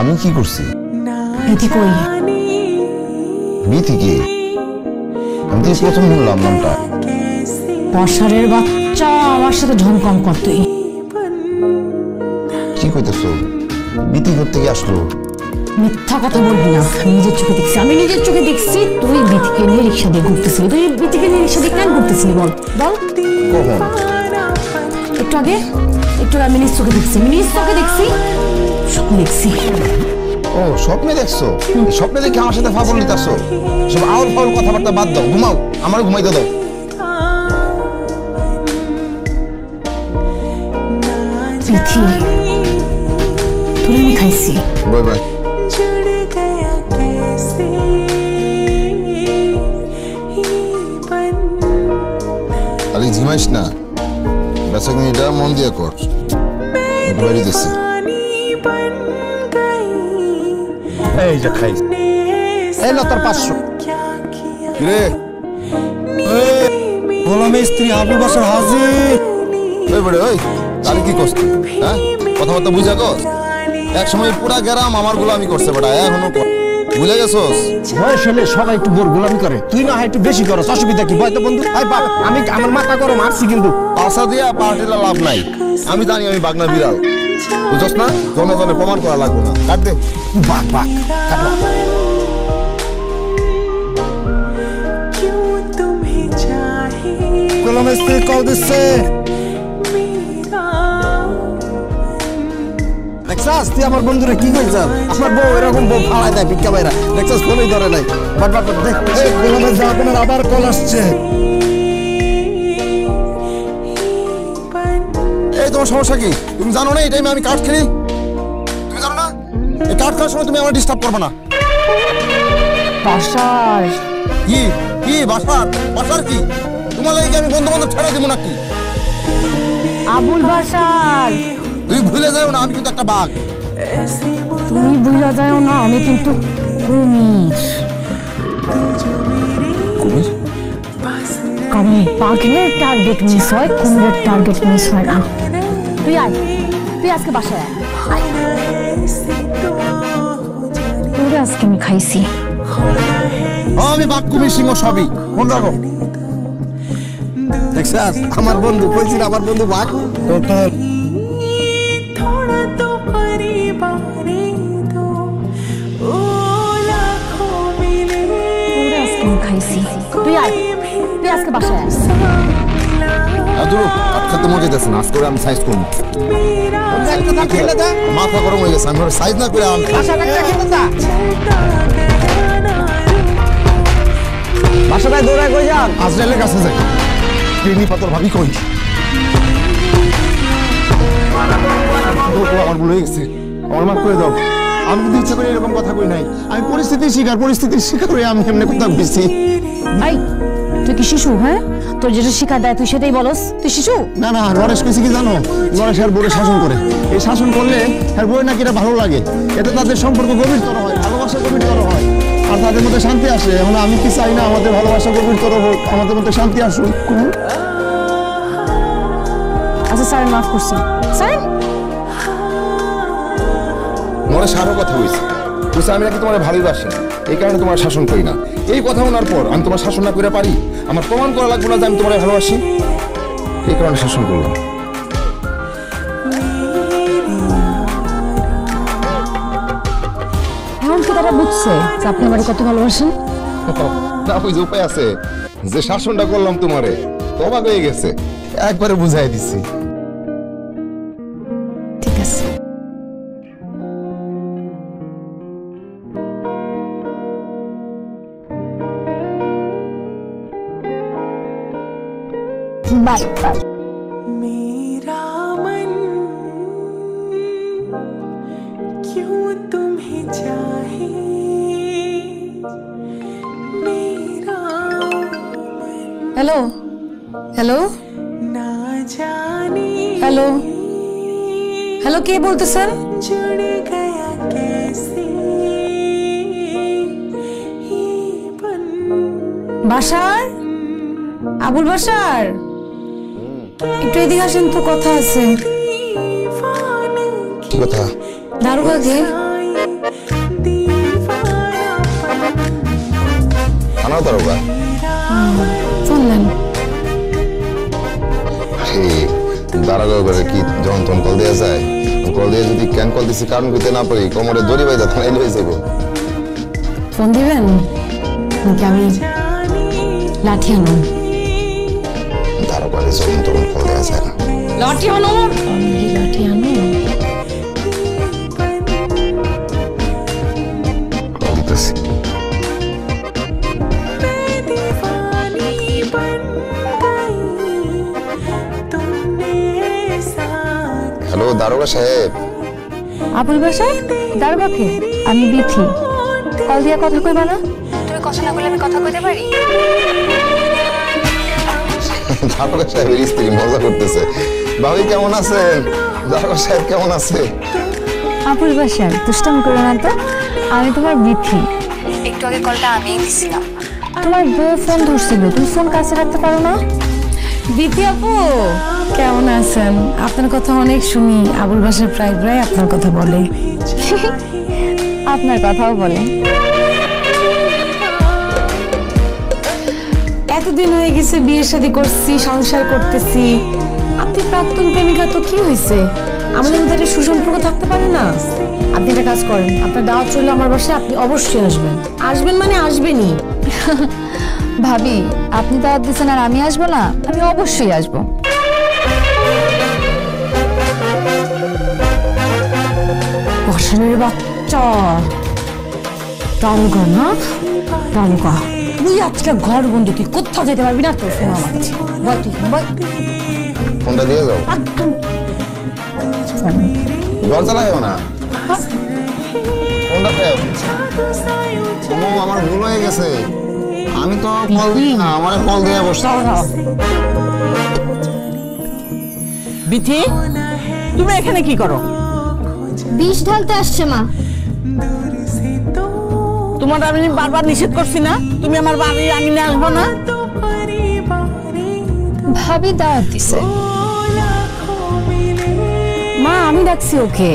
আমি কি করছি? বিথি কই? বিথি কে? আমি তো প্রথম শুনলাম নামটা। বর্ষারের বাচ্চা আমার সাথে ঢংকং করতই। কি কইতেছ? বিথি করতে কি আসলো? মিথ্যা কথা বলবি না, নিজের চোখে দেখছি, আমি নিজের চোখে দেখছি। তুই বিথিকে নিয়ে রিক্সা দিয়ে ঘুরতেছিলি, তুই বিথিকে নিয়ে রিক্সা দিয়ে কেন ঘুরতেছিলি বল বল। কখন? একটু আগে আমি নিজ চোখে দেখছি, স্বপ্ন দেখছি। ও স্বপ্নে দেখছো? স্বপ্নে দেখে আমার সাথে ফাবল নিতেছো? সব আউল ফাউল কথাবার্তা বাদ দাও, ঘুমাও, আমার ঘুমাইতে দাও। বিথি তুই আমি খাইছি। Bye bye. আরে ঝিমাইস না, বেচাকেনিটা মন দিয়ে কর। বাড়ি দিচ্ছি। এই যে খাই, এই না তোর 500। রে গোলামের স্ত্রী আবুল বাসার হাজির। ওই বড়ে ওই, তাহলে কি করছিস? হ্যাঁ, কথাবার্তা বুঝা কর। এক সময় পুরা গ্রাম আমার গোলামি করছে বেটা, এখনো ভুলে গেছোস? বয়স হলে সবাই একটু বোর গোলামি করে, তুই না হয় একটু বেশি করস, অসুবিধা কি? বয় তো বন্ধু, আমি আমার মাথা গরম, মারছি কিন্তু পাশা দিয়া পার্টিলা লাভ নাই। আমি জানি আমি বাগনা বিড়াল, বুঝছ না? জনে জনে প্রমাণ করা লাগবে না। কাট দে। বাঘ বাঘ কাটলা। গোলামের স্ত্রী কল দিচ্ছে। দেখছাস তুই আমার বন্ধুরা কি করছাস? আমার বউ এরকম বউ ফালাই দেয় ভিক্ষা বাইরা। দেখছাস ফোনই ধরে নাই। বাট বাট দেখ, এই গোলামের জাহাপনার আবার কল আসছে। এই তোমার সমস্যা কি? তুমি জানো না এই টাইমে আমি কাঠ খেলি? তুমি জানো না এই কাঠ খাওয়ার সময় তুমি আমার ডিস্টার্ব করবে না? বাসার কি কি বাসার বাসার কি? তোমার লাগে আমি বন্ধু বান্ধব ছেড়ে দিব নাকি? আবুল বাসার, তুমি ভুলে যাও না আমি কিন্তু একটা বাঘ। তুমি ভুলে যাও না আমি কিন্তু কুমির। কুমির? কারণ বাঘের টার্গেট মিস হয়, কুমিরের টার্গেট মিস হয় না। তুই আয়, তুই আজকে বাসায় আয়। তোরে আজকে আমি খাইছি। আমি বাঘ কুমির সিংহ সবই, ফোন রাখো। দেখছাস আমার বন্ধু কইছি না, আমার বন্ধু বাঘ। তুই আয়, তুই আজকে বাসায় আয়। খাতে মজা যাচ্ছে না, আজকে আমি সাইজ করবো। মাথা গরম হয়ে গেছে, আমি সাইজ না করে বাসাটায় দৌড়ায় কই যান? আজরাইলের কাছে যাই। প্রেমী পাতর ভাবি কই? আমার ভুল হয়ে গেছে, আমার মাফ করে দাও। আমি কিন্তু ইচ্ছা করে এরকম কথা কই নাই। আমি পরিস্থিতির শিকার হয়ে আমি এমনি কথা বলছি। ভাই তুই কি শিশু? হ্যাঁ, তোর যেটা শিক্ষা দেয় তুই সেটাই বলস, তুই শিশু? না না, নরেশ কইছে কি জানো? নরেশ আর বউরে শাসন করে। এই শাসন করলে আর বউয়ের নাকি এটা ভালো লাগে, এটা তাদের সম্পর্ক গভীরতর হয়, ভালোবাসা গভীরতর হয়, আর তাদের মধ্যে শান্তি আসে। এখন আমি কি চাই না আমাদের ভালোবাসা গভীরতর হোক, আমাদের মধ্যে শান্তি আসুক? আচ্ছা স্যার, মাফ করছি স্যার। নরেশ আরো কথা কইছে, বুঝছে আমি নাকি তোমার ভালোবাসি, এই কারণে তোমার শাসন করি না। এই কথা শোনার পর আমি তোমার শাসন না করে পারি? আমার প্রমাণ করা লাগবে না যে আমি তোমার ভালোবাসি, এই কারণে শাসন করলাম। এখন কি তারা বুঝছে যে আপনি আমার কত ভালোবাসেন? না, ওই যে উপায় আছে, যে শাসনটা করলাম তোমারে তো অবাক হয়ে গেছে, একবারে বুঝাই দিছি। ঠিক আছে। Bye bye. मेरा मन क्यों तुम्हें चाहे, मेरा हेलो हेलो ना जाने हेलो हेलो, के बोलते सर? जुड़ गया कैसे ये बन। বাসার, আবুল বাসার, একটু এদিকে আসেন তো, কথা আছে। কি কথা? দারোগাকে থানার দারোগা। শুনলেন দারোগা করে কি যখন তখন কল দেওয়া যায়? কল দিয়ে যদি কেন কল দিছি কারণ করতে না পারি কোমরে দড়ি বাইদা থানায় লয়ে যাবো। ফোন দিবেন নাকি আমি লাঠি আনো? দারোগারে যখন তখন কল দেওয়া যায় না। লাঠি আনো, লাঠি আনো। কল দিতেছি। दीवानी बन गई तुमने साथ হ্যালো দারোগা সাহেব। আবুল বাসায় দারোগাকে আমি বিথি। কল দিয়া কথা কইবা না? তুমি কথা না বলে আমি কথা কইতে পারি? দারোগা সাহেবের স্ত্রী মজা করতেছে। ভাবি কেমন আছেন? দারোগা সাহেব কেমন আছে? আবুল বাসায় দুষ্টামি করো না তো, আমি তোমার বিথি। একটু আগে কলটা আমিই দিছিলাম। তোমার বউ ফোন ধরছিল, তুমি ফোন কাছে রাখতে পারো না? বিথি আপু কেমন আছেন? আপনার কথা অনেক শুনি, আবুল বাসায় প্রায় প্রায় আপনার কথা বলে। আপনার কথাও বলে। এতদিন হয়ে গেছে বিয়ের শাদী করছি, সংসার করতেছি, আপনি প্রাক্তন প্রেমিকা তো কি হয়েছে? আমাদের মধ্যে একটা সুসম্পর্ক থাকতে পারে না? আপনি একটা কাজ করেন, আপনার দাওয়াত চললে আমার বাসায় আপনি অবশ্যই আসবেন। আসবেন মানে আসবেনই। ভাবি আপনি দাওয়াত দিচ্ছেন আর আমি আসবো না? আমি অবশ্যই আসবো। বসানের বাচ্চা টালগা না, টালগা তুই আজকে ঘর বন্ধু, তুই কোথাও যেতে পারবি না। তোর ফোন আমার কাছে, বল তুই বল। ফোনটা দিয়ে যাও। দরজা লাগাও না। ফোনটা পেও। আমার ভুল হয়ে গেছে। আমি তো কল দিই না, আমার কল দিয়ে বসে। বিথি তুমি এখানে কি করো? বিষ ঢালতে আসছে মা। তোমার আমি বারবার নিষেধ করছি না তুমি আমার বাড়ির আঙিনে আসবো না? ভাবি দাওয়াত দিছে। মা আমি ডাকছি ওকে।